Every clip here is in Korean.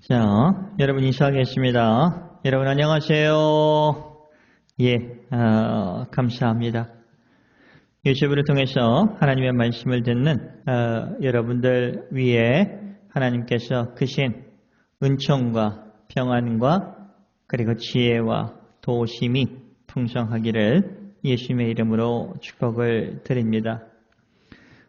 자, 여러분 인사하겠습니다. 여러분 안녕하세요. 예, 감사합니다. 유튜브를 통해서 하나님의 말씀을 듣는 여러분들 위에 하나님께서 크신 은총과 평안과 그리고 지혜와 도우심이 풍성하기를 예수님의 이름으로 축복을 드립니다.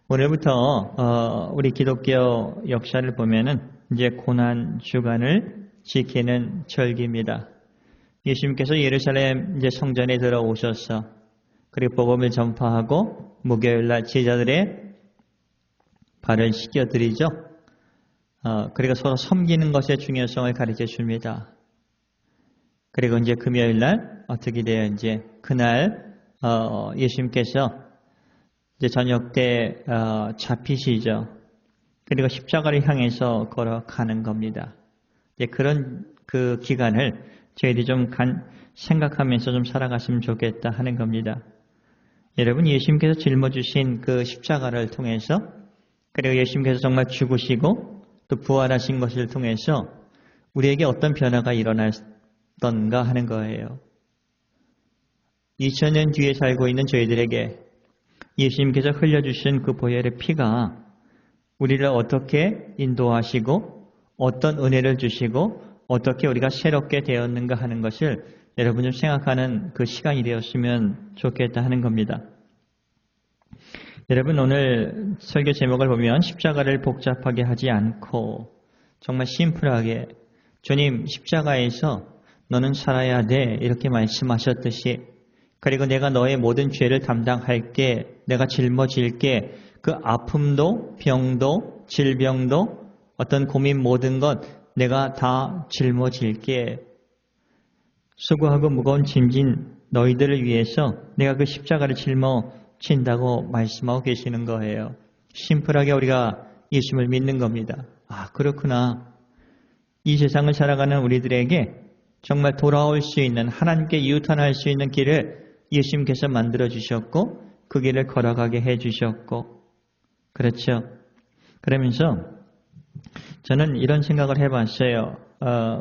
오늘부터 우리 기독교 역사를 보면은 이제 고난 주간을 지키는 절기입니다. 예수님께서 예루살렘 이제 성전에 들어오셔서 그리고 복음을 전파하고 목요일날 제자들의 발을 씻겨드리죠. 그리고 서로 섬기는 것의 중요성을 가르쳐 줍니다. 그리고 이제 금요일날 어떻게 돼요? 이제 그날 예수님께서 이제 저녁 때 잡히시죠. 그리고 십자가를 향해서 걸어가는 겁니다. 이제 그런 그 기간을 저희들이 좀 생각하면서 좀 살아갔으면 좋겠다 하는 겁니다. 여러분, 예수님께서 짊어지신 그 십자가를 통해서 그리고 예수님께서 정말 죽으시고 또 부활하신 것을 통해서 우리에게 어떤 변화가 일어났던가 하는 거예요. 2000년 뒤에 살고 있는 저희들에게 예수님께서 흘려주신 그 보혈의 피가 우리를 어떻게 인도하시고 어떤 은혜를 주시고 어떻게 우리가 새롭게 되었는가 하는 것을 여러분 좀 생각하는 그 시간이 되었으면 좋겠다 하는 겁니다. 여러분, 오늘 설교 제목을 보면 십자가를 복잡하게 하지 않고 정말 심플하게 주님 십자가에서 너는 살아야 돼 이렇게 말씀하셨듯이 그리고 내가 너의 모든 죄를 담당할게 내가 짊어질게 그 아픔도 병도 질병도 어떤 고민 모든 것 내가 다 짊어질게 수고하고 무거운 짐진 너희들을 위해서 내가 그 십자가를 짊어진다고 말씀하고 계시는 거예요. 심플하게 우리가 예수님을 믿는 겁니다. 아, 그렇구나. 이 세상을 살아가는 우리들에게 정말 돌아올 수 있는 하나님께 유턴할 수 있는 길을 예수님께서 만들어 주셨고 그 길을 걸어가게 해 주셨고 그렇죠. 그러면서 저는 이런 생각을 해봤어요.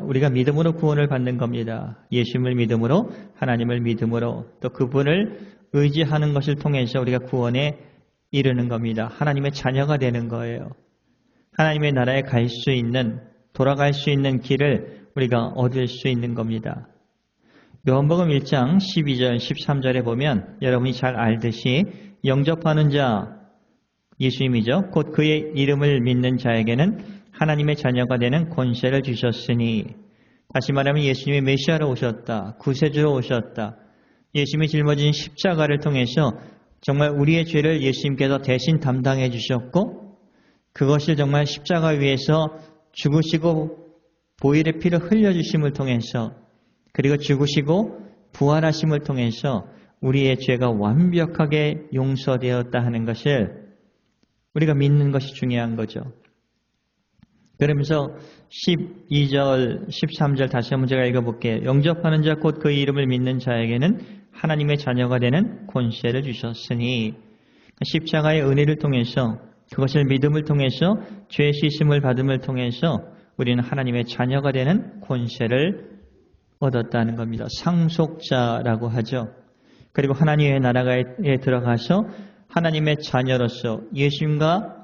우리가 믿음으로 구원을 받는 겁니다. 예수님을 믿음으로 하나님을 믿음으로 또 그분을 의지하는 것을 통해서 우리가 구원에 이르는 겁니다. 하나님의 자녀가 되는 거예요. 하나님의 나라에 갈 수 있는 돌아갈 수 있는 길을 우리가 얻을 수 있는 겁니다. 요한복음 1장 12절 13절에 보면 여러분이 잘 알듯이 영접하는 자 예수님이죠. 곧 그의 이름을 믿는 자에게는 하나님의 자녀가 되는 권세를 주셨으니 다시 말하면 예수님이 메시아로 오셨다. 구세주로 오셨다. 예수님이 짊어진 십자가를 통해서 정말 우리의 죄를 예수님께서 대신 담당해 주셨고 그것을 정말 십자가 위에서 죽으시고 보혈의 피를 흘려주심을 통해서 그리고 죽으시고 부활하심을 통해서 우리의 죄가 완벽하게 용서되었다 하는 것을 우리가 믿는 것이 중요한 거죠. 그러면서 12절, 13절 다시 한번 제가 읽어볼게요. 영접하는 자 곧 그 이름을 믿는 자에게는 하나님의 자녀가 되는 권세를 주셨으니 십자가의 은혜를 통해서 그것을 믿음을 통해서 죄 씻음을 받음을 통해서 우리는 하나님의 자녀가 되는 권세를 얻었다는 겁니다. 상속자라고 하죠. 그리고 하나님의 나라에 들어가서 하나님의 자녀로서 예수님과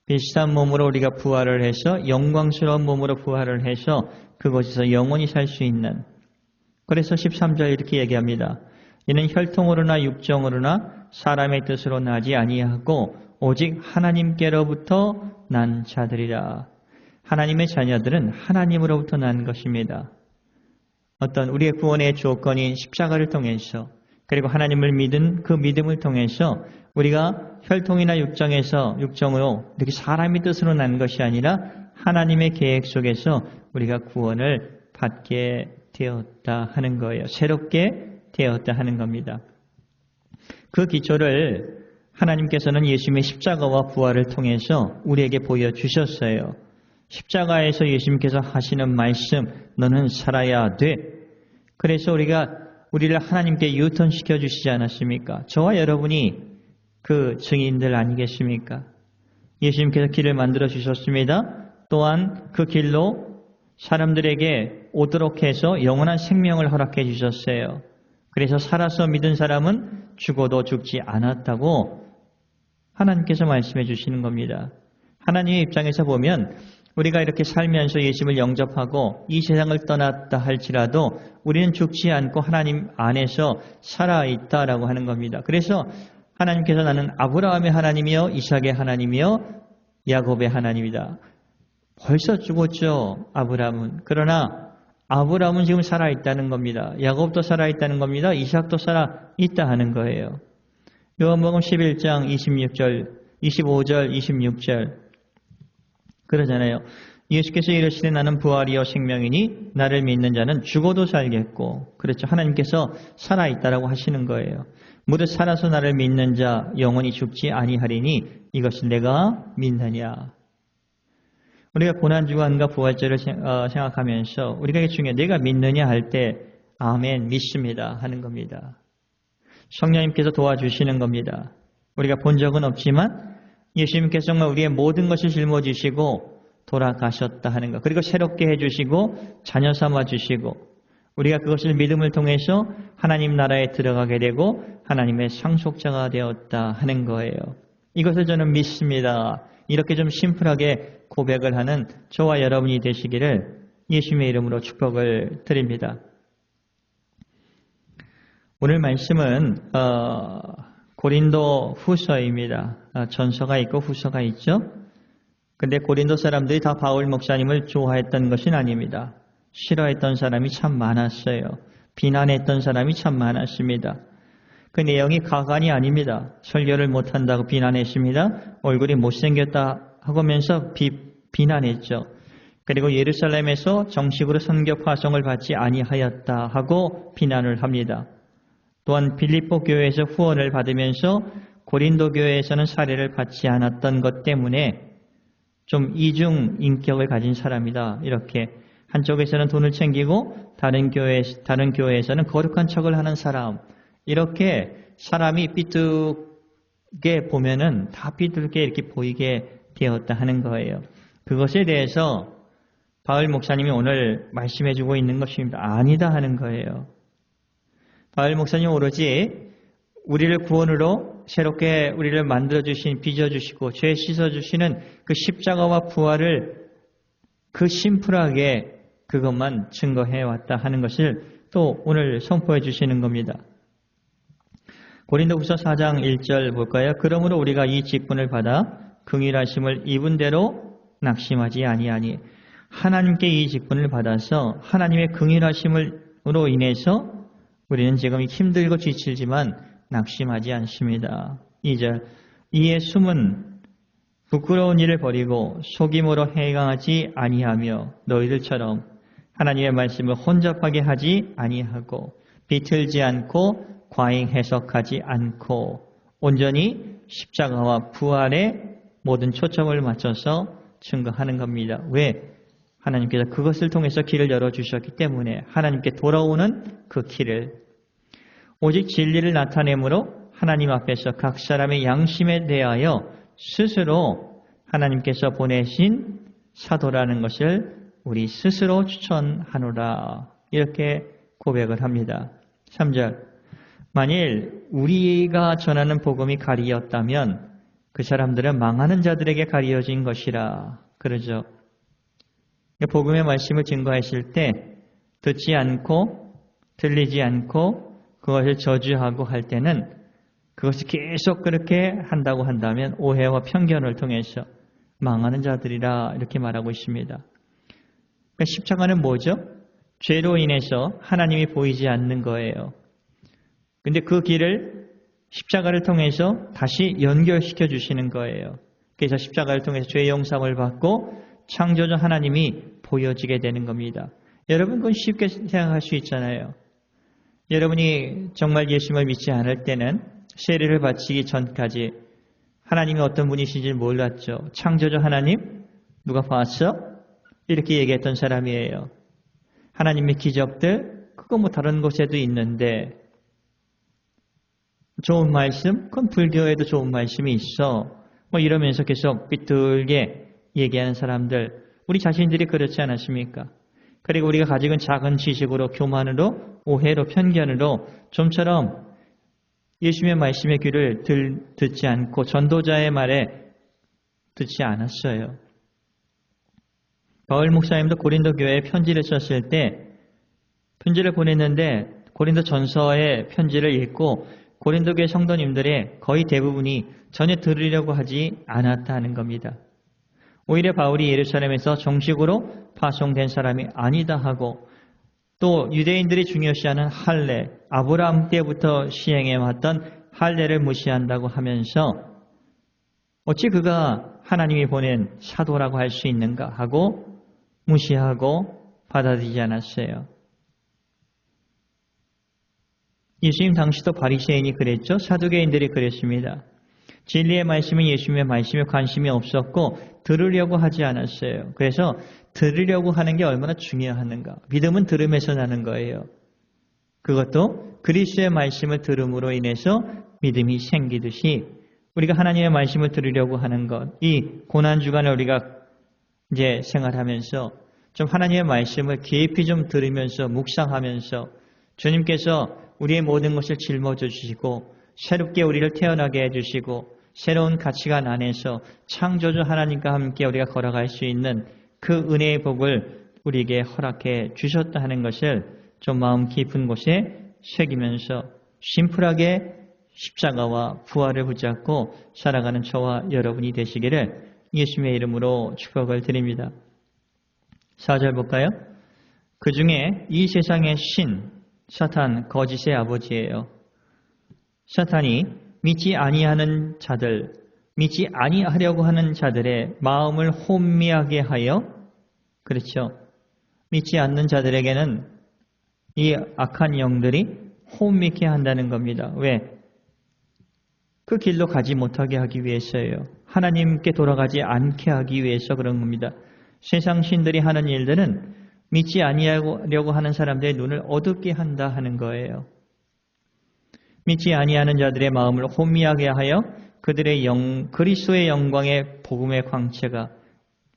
비슷한 몸으로 우리가 부활을 해서 영광스러운 몸으로 부활을 해서 그곳에서 영원히 살 수 있는 그래서 13절 이렇게 얘기합니다. 이는 혈통으로나 육정으로나 사람의 뜻으로 나지 아니하고 오직 하나님께로부터 난 자들이라. 하나님의 자녀들은 하나님으로부터 난 것입니다. 어떤 우리의 구원의 조건인 십자가를 통해서 그리고 하나님을 믿은 그 믿음을 통해서 우리가 혈통이나 육정으로 이렇게 사람의 뜻으로 난 것이 아니라 하나님의 계획 속에서 우리가 구원을 받게 되었다 하는 거예요. 새롭게 되었다 하는 겁니다. 그 기초를 하나님께서는 예수님의 십자가와 부활을 통해서 우리에게 보여주셨어요. 십자가에서 예수님께서 하시는 말씀, 너는 살아야 돼. 그래서 우리를 하나님께 유턴시켜 주시지 않았습니까? 저와 여러분이 그 증인들 아니겠습니까? 예수님께서 길을 만들어 주셨습니다. 또한 그 길로 사람들에게 오도록 해서 영원한 생명을 허락해 주셨어요. 그래서 살아서 믿은 사람은 죽어도 죽지 않았다고 하나님께서 말씀해 주시는 겁니다. 하나님의 입장에서 보면 우리가 이렇게 살면서 예수님을 영접하고 이 세상을 떠났다 할지라도 우리는 죽지 않고 하나님 안에서 살아있다라고 하는 겁니다. 그래서 하나님께서 나는 아브라함의 하나님이요 이삭의 하나님이요 야곱의 하나님이다. 벌써 죽었죠, 아브라함은. 그러나 아브라함은 지금 살아있다는 겁니다. 야곱도 살아있다는 겁니다. 이삭도 살아있다 하는 거예요. 요한복음 11장 26절, 25절, 26절 그러잖아요. 예수께서 이르시되 나는 부활이요 생명이니 나를 믿는 자는 죽어도 살겠고, 그렇죠. 하나님께서 살아있다라고 하시는 거예요. 무릇 살아서 나를 믿는 자 영원히 죽지 아니하리니 이것을 내가 믿느냐. 우리가 고난주간과 부활절을 생각하면서 우리가 중에 내가 믿느냐 할 때 아멘 믿습니다 하는 겁니다. 성령님께서 도와주시는 겁니다. 우리가 본 적은 없지만 예수님께서 정말 우리의 모든 것을 짊어지시고 돌아가셨다 하는 것, 그리고 새롭게 해주시고 자녀 삼아주시고 우리가 그것을 믿음을 통해서 하나님 나라에 들어가게 되고 하나님의 상속자가 되었다 하는 거예요. 이것을 저는 믿습니다. 이렇게 좀 심플하게 고백을 하는 저와 여러분이 되시기를 예수님의 이름으로 축복을 드립니다. 오늘 말씀은 고린도 후서입니다. 전서가 있고 후서가 있죠. 근데 고린도 사람들이 다 바울 목사님을 좋아했던 것은 아닙니다. 싫어했던 사람이 참 많았어요. 비난했던 사람이 참 많았습니다. 그 내용이 가관이 아닙니다. 설교를 못한다고 비난했습니다. 얼굴이 못생겼다 하면서 비난했죠. 그리고 예루살렘에서 정식으로 선교 파송을 받지 아니하였다 하고 비난을 합니다. 또한 빌립보 교회에서 후원을 받으면서 고린도 교회에서는 사례를 받지 않았던 것 때문에 좀 이중 인격을 가진 사람이다. 이렇게 한쪽에서는 돈을 챙기고 다른 교회에서는 거룩한 척을 하는 사람. 이렇게 사람이 삐뚤게 보면은 다 삐뚤게 이렇게 보이게 되었다 하는 거예요. 그것에 대해서 바울 목사님이 오늘 말씀해주고 있는 것입니다. 아니다 하는 거예요. 바울 목사님 오로지 우리를 구원으로 새롭게 우리를 만들어주신, 빚어주시고 죄 씻어주시는 그 십자가와 부활을 그 심플하게 그것만 증거해왔다 하는 것을 또 오늘 선포해 주시는 겁니다. 고린도후서 4장 1절 볼까요? 그러므로 우리가 이 직분을 받아 긍휼하심을 입은 대로 낙심하지 아니하니 하나님께 이 직분을 받아서 하나님의 긍휼하심으로 인해서 우리는 지금 힘들고 지치지만 낙심하지 않습니다. 2절 이에 숨은 부끄러운 일을 버리고 속임으로 해강하지 아니하며 너희들처럼 하나님의 말씀을 혼잡하게 하지 아니하고 비틀지 않고 과잉 해석하지 않고 온전히 십자가와 부활에 모든 초점을 맞춰서 증거하는 겁니다. 왜? 하나님께서 그것을 통해서 길을 열어주셨기 때문에 하나님께 돌아오는 그 길을 오직 진리를 나타내므로 하나님 앞에서 각 사람의 양심에 대하여 스스로 하나님께서 보내신 사도라는 것을 우리 스스로 추천하노라. 이렇게 고백을 합니다. 3절 만일 우리가 전하는 복음이 가리었다면 그 사람들은 망하는 자들에게 가리어진 것이라. 그러죠. 복음의 말씀을 증거하실 때 듣지 않고 들리지 않고 그것을 저주하고 할 때는 그것을 계속 그렇게 한다고 한다면 오해와 편견을 통해서 망하는 자들이라 이렇게 말하고 있습니다. 그러니까 십자가는 뭐죠? 죄로 인해서 하나님이 보이지 않는 거예요. 근데 그 길을 십자가를 통해서 다시 연결시켜 주시는 거예요. 그래서 십자가를 통해서 죄 용서를 받고 창조주 하나님이 보여지게 되는 겁니다. 여러분 그건 쉽게 생각할 수 있잖아요. 여러분이 정말 예수님을 믿지 않을 때는 세례를 바치기 전까지 하나님이 어떤 분이신지 몰랐죠. 창조주 하나님 누가 봤어? 이렇게 얘기했던 사람이에요. 하나님의 기적들 그거 뭐 다른 곳에도 있는데 좋은 말씀? 그건 불교에도 좋은 말씀이 있어. 뭐 이러면서 계속 삐뚤게 얘기하는 사람들 우리 자신들이 그렇지 않았습니까? 그리고 우리가 가지고 있는 작은 지식으로, 교만으로, 오해로, 편견으로 좀처럼 예수님의 말씀의 귀를 듣지 않고 전도자의 말에 듣지 않았어요. 바울 목사님도 고린도 교회에 편지를 썼을 때 편지를 보냈는데 고린도 전서의 편지를 읽고 고린도 교회 성도님들의 거의 대부분이 전혀 들으려고 하지 않았다는 겁니다. 오히려 바울이 예루살렘에서 정식으로 파송된 사람이 아니다 하고 또 유대인들이 중요시하는 할례, 아브라함 때부터 시행해왔던 할례를 무시한다고 하면서 어찌 그가 하나님이 보낸 사도라고 할 수 있는가 하고 무시하고 받아들이지 않았어요. 예수님 당시도 바리새인이 그랬죠. 사두개인들이 그랬습니다. 진리의 말씀은 예수님의 말씀에 관심이 없었고 들으려고 하지 않았어요. 그래서 들으려고 하는 게 얼마나 중요한가. 믿음은 들음에서 나는 거예요. 그것도 그리스도의 말씀을 들음으로 인해서 믿음이 생기듯이 우리가 하나님의 말씀을 들으려고 하는 것, 이 고난주간에 우리가 이제 생활하면서 좀 하나님의 말씀을 깊이 좀 들으면서 묵상하면서 주님께서 우리의 모든 것을 짊어져 주시고 새롭게 우리를 태어나게 해주시고 새로운 가치관 안에서 창조주 하나님과 함께 우리가 걸어갈 수 있는 그 은혜의 복을 우리에게 허락해 주셨다 하는 것을 좀 마음 깊은 곳에 새기면서 심플하게 십자가와 부활을 붙잡고 살아가는 저와 여러분이 되시기를 예수님의 이름으로 축복을 드립니다. 4절 볼까요? 그 중에 이 세상의 신, 사탄, 거짓의 아버지예요. 사탄이 믿지 아니하는 자들, 믿지 아니하려고 하는 자들의 마음을 혼미하게 하여, 그렇죠. 믿지 않는 자들에게는 이 악한 영들이 혼미케 한다는 겁니다. 왜? 그 길로 가지 못하게 하기 위해서예요. 하나님께 돌아가지 않게 하기 위해서 그런 겁니다. 세상 신들이 하는 일들은 믿지 아니하려고 하는 사람들의 눈을 어둡게 한다 하는 거예요. 믿지 아니하는 자들의 마음을 혼미하게 하여 그들의 그리스도의 영광의 복음의 광채가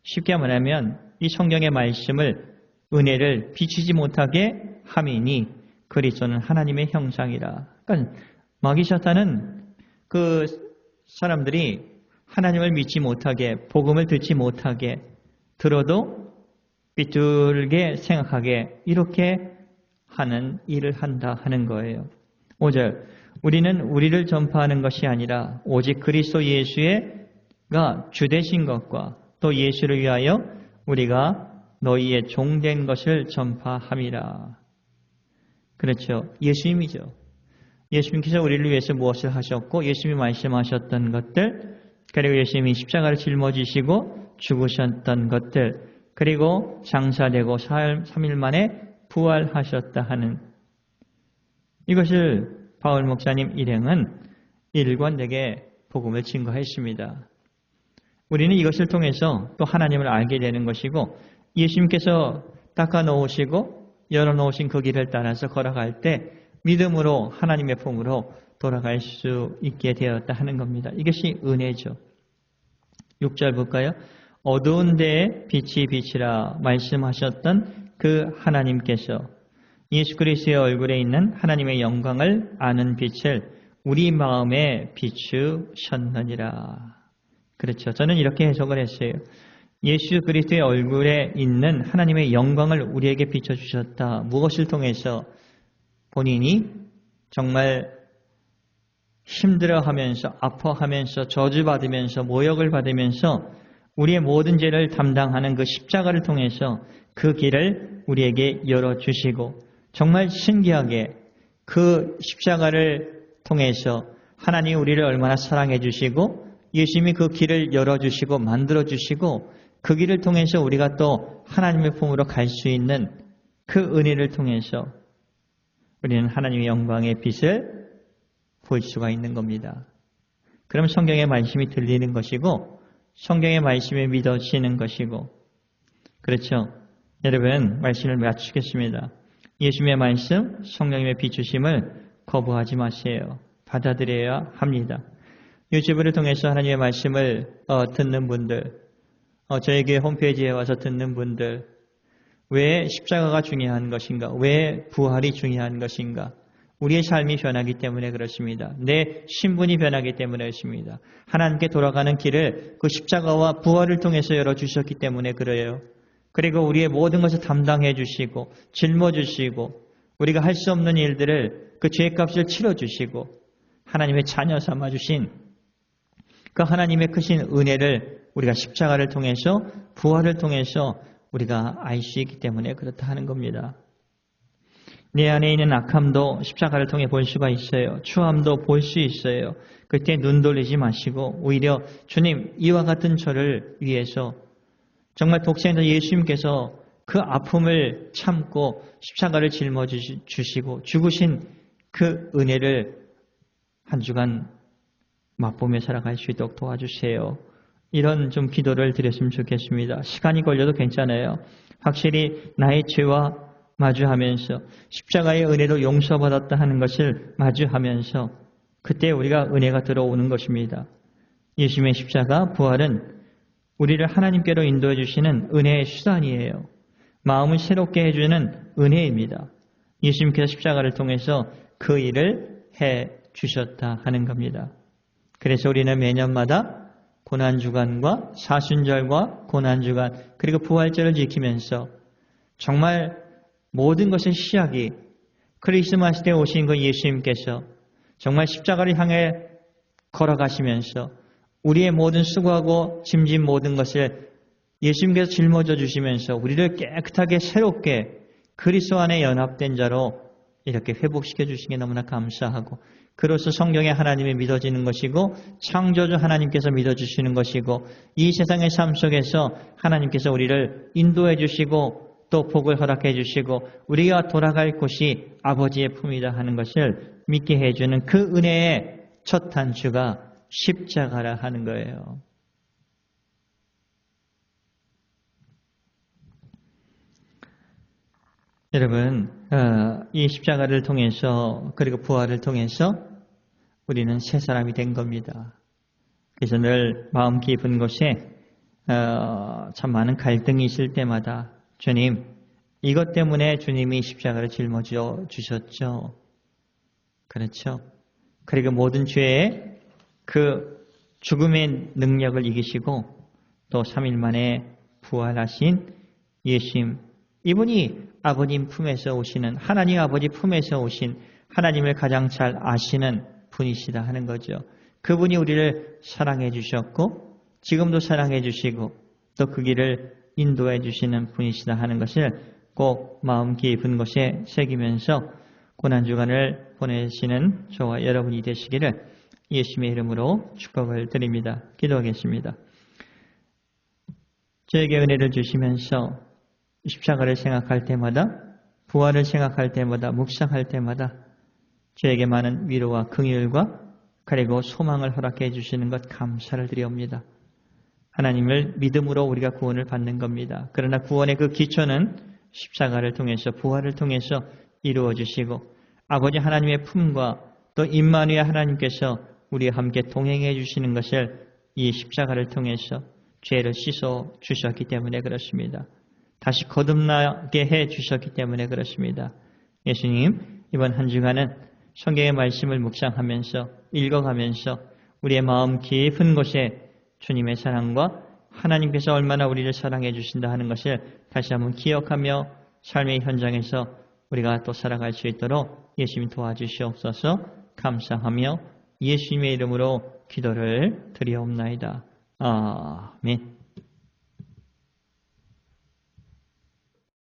쉽게 말하면 이 성경의 말씀을 은혜를 비치지 못하게 함이니 그리스도는 하나님의 형상이라. 그러니까 마귀 사탄은 그 사람들이 하나님을 믿지 못하게 복음을 듣지 못하게 들어도 삐뚤게 생각하게 이렇게 하는 일을 한다 하는 거예요. 5절 우리는 우리를 전파하는 것이 아니라 오직 그리스도 예수가 주되신 것과 또 예수를 위하여 우리가 너희의 종된 것을 전파함이라. 그렇죠. 예수님이죠. 예수님께서 우리를 위해서 무엇을 하셨고 예수님이 말씀하셨던 것들 그리고 예수님이 십자가를 짊어지시고 죽으셨던 것들 그리고 장사되고 3일 만에 부활하셨다 하는 이것을 바울 목사님 일행은 일관되게 복음을 증거했습니다. 우리는 이것을 통해서 또 하나님을 알게 되는 것이고 예수님께서 닦아놓으시고 열어놓으신 그 길을 따라서 걸어갈 때 믿음으로 하나님의 품으로 돌아갈 수 있게 되었다 하는 겁니다. 이것이 은혜죠. 6절 볼까요? 어두운 데에 빛이 비치라 말씀하셨던 그 하나님께서 예수 그리스도의 얼굴에 있는 하나님의 영광을 아는 빛을 우리 마음에 비추셨느니라. 그렇죠. 저는 이렇게 해석을 했어요. 예수 그리스도의 얼굴에 있는 하나님의 영광을 우리에게 비춰주셨다. 무엇을 통해서? 본인이 정말 힘들어하면서 아파하면서 저주받으면서 모욕을 받으면서 우리의 모든 죄를 담당하는 그 십자가를 통해서 그 길을 우리에게 열어주시고 정말 신기하게 그 십자가를 통해서 하나님이 우리를 얼마나 사랑해 주시고 예수님이 그 길을 열어주시고 만들어주시고 그 길을 통해서 우리가 또 하나님의 품으로 갈 수 있는 그 은혜를 통해서 우리는 하나님의 영광의 빛을 볼 수가 있는 겁니다. 그럼 성경의 말씀이 들리는 것이고 성경의 말씀이 믿어지는 것이고 그렇죠. 여러분 말씀을 맞추겠습니다. 예수님의 말씀, 성령님의 비추심을 거부하지 마세요. 받아들여야 합니다. 유튜브를 통해서 하나님의 말씀을 듣는 분들, 저희 교회 홈페이지에 와서 듣는 분들, 왜 십자가가 중요한 것인가? 왜 부활이 중요한 것인가? 우리의 삶이 변하기 때문에 그렇습니다. 내 신분이 변하기 때문에 그렇습니다. 하나님께 돌아가는 길을 그 십자가와 부활을 통해서 열어주셨기 때문에 그래요. 그리고 우리의 모든 것을 담당해 주시고 짊어주시고 우리가 할 수 없는 일들을 그 죄값을 치러주시고 하나님의 자녀 삼아주신 그 하나님의 크신 은혜를 우리가 십자가를 통해서 부활을 통해서 우리가 알 수 있기 때문에 그렇다 하는 겁니다. 내 안에 있는 악함도 십자가를 통해 볼 수가 있어요. 추함도 볼 수 있어요. 그때 눈 돌리지 마시고 오히려 주님 이와 같은 저를 위해서 정말 독생자 예수님께서 그 아픔을 참고 십자가를 짊어지시고 죽으신 그 은혜를 한 주간 맛보며 살아갈 수 있도록 도와주세요. 이런 좀 기도를 드렸으면 좋겠습니다. 시간이 걸려도 괜찮아요. 확실히 나의 죄와 마주하면서 십자가의 은혜로 용서받았다 하는 것을 마주하면서 그때 우리가 은혜가 들어오는 것입니다. 예수님의 십자가 부활은 우리를 하나님께로 인도해 주시는 은혜의 수단이에요. 마음을 새롭게 해주는 은혜입니다. 예수님께서 십자가를 통해서 그 일을 해 주셨다 하는 겁니다. 그래서 우리는 매년마다 고난주간과 사순절과 고난주간 그리고 부활절을 지키면서 정말 모든 것의 시작이 크리스마스 때 오신 그 예수님께서 정말 십자가를 향해 걸어가시면서 우리의 모든 수고하고 짐진 모든 것을 예수님께서 짊어져 주시면서 우리를 깨끗하게 새롭게 그리스도 안에 연합된 자로 이렇게 회복시켜 주시기 너무나 감사하고 그로써 성경에 하나님이 믿어지는 것이고 창조주 하나님께서 믿어주시는 것이고 이 세상의 삶 속에서 하나님께서 우리를 인도해 주시고 또 복을 허락해 주시고 우리가 돌아갈 곳이 아버지의 품이다 하는 것을 믿게 해주는 그 은혜의 첫 단추가 십자가라 하는 거예요. 여러분, 이 십자가를 통해서 그리고 부활을 통해서 우리는 새 사람이 된 겁니다. 그래서 늘 마음 깊은 곳에 참 많은 갈등이 있을 때마다 주님, 이것 때문에 주님이 십자가를 짊어져 주셨죠. 그렇죠. 그리고 모든 죄의 그 죽음의 능력을 이기시고 또 3일 만에 부활하신 예수님, 이분이 아버님 품에서 오시는 하나님 아버지 품에서 오신 하나님을 가장 잘 아시는 분이시다 하는 거죠. 그분이 우리를 사랑해 주셨고 지금도 사랑해 주시고 또 그 길을 인도해 주시는 분이시다 하는 것을 꼭 마음 깊은 곳에 새기면서 고난주간을 보내시는 저와 여러분이 되시기를 예수님의 이름으로 축복을 드립니다. 기도하겠습니다. 저에게 은혜를 주시면서 십자가를 생각할 때마다 부활을 생각할 때마다 묵상할 때마다 저에게 많은 위로와 긍휼과 그리고 소망을 허락해 주시는 것 감사를 드리옵니다. 하나님을 믿음으로 우리가 구원을 받는 겁니다. 그러나 구원의 그 기초는 십자가를 통해서 부활을 통해서 이루어 주시고 아버지 하나님의 품과 또 임마누엘 하나님께서 우리와 함께 동행해 주시는 것을 이 십자가를 통해서 죄를 씻어 주셨기 때문에 그렇습니다. 다시 거듭나게 해 주셨기 때문에 그렇습니다. 예수님, 이번 한 주간은 성경의 말씀을 묵상하면서 읽어가면서 우리의 마음 깊은 곳에 주님의 사랑과 하나님께서 얼마나 우리를 사랑해 주신다 하는 것을 다시 한번 기억하며 삶의 현장에서 우리가 또 살아갈 수 있도록 예수님 도와주시옵소서. 감사하며 예수님의 이름으로 기도를 드리옵나이다. 아멘.